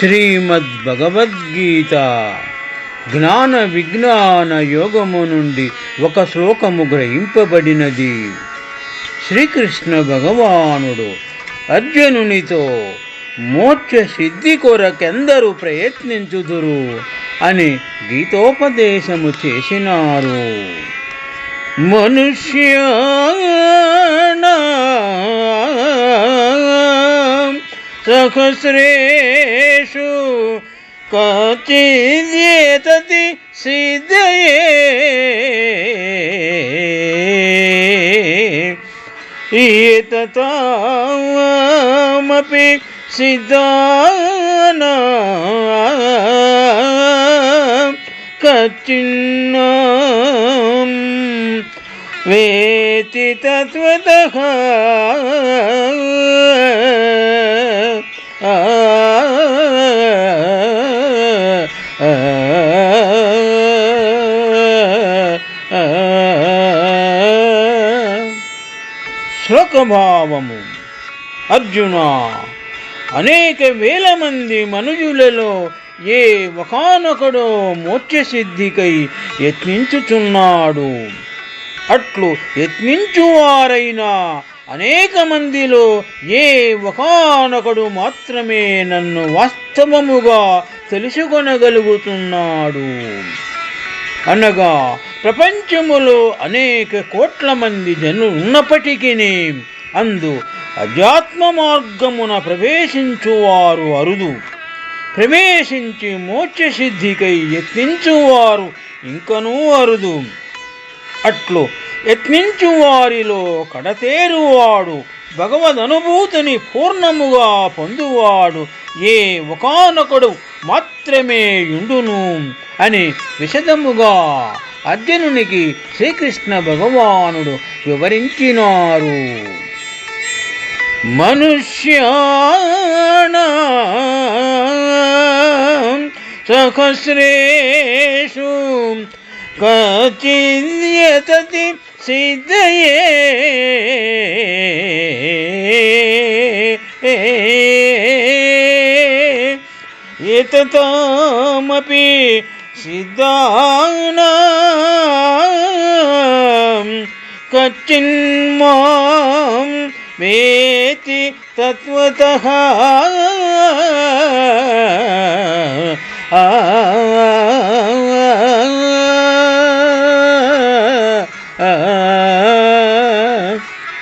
శ్రీమద్భగవద్గీత జ్ఞాన విజ్ఞాన యోగము నుండి ఒక శ్లోకము గ్రహింపబడినది. శ్రీకృష్ణ భగవానుడు అర్జునునితో మోక్ష సిద్ధి కొరకెందరూ ప్రయత్నించుదురు అని గీతోపదేశము చేసినారు. మనుష్యానా సహస్రేషు కచిదేతతి సిద్ధయే ఏతతామపి సిద్ధానాం కచ్చిన్నాం వేతి తత్వతః శ్లోకభావము. అర్జున, అనేక వేల మంది మనుజులలో ఏ ఒకానొకడో మోక్షసిద్ధికై యత్నించుచున్నాడు. అట్లు యత్నించువారైనా అనేక మందిలో ఏ ఒకానొకడు మాత్రమే నన్ను వాస్తవముగా తెలుసుకొనగలుగుతున్నాడు. అనగా ప్రపంచములో అనేక కోట్ల మంది జనులు ఉన్నప్పటికీ అందు అధ్యాత్మ మార్గమున ప్రవేశించువారు అరుదు. ప్రవేశించి మోక్షసిద్ధికై యత్నించువారు ఇంకనూ అరుదు. అట్లు యత్నించు వారిలో కడతేరువాడు భగవదనుభూతిని పూర్ణముగా పొందువాడు ఏ ఒకానొకడు మాత్రమే యుండును అని విశదముగా అర్జునునికి శ్రీకృష్ణ భగవానుడు వివరించినారు. మనుష్యాణాం సహస్రేషు కచిదేతతి సిద్ధయే ఏతతామపి సిద్ధానాం కచ్చిన్మాం వేతి తత్వతః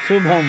శుభం.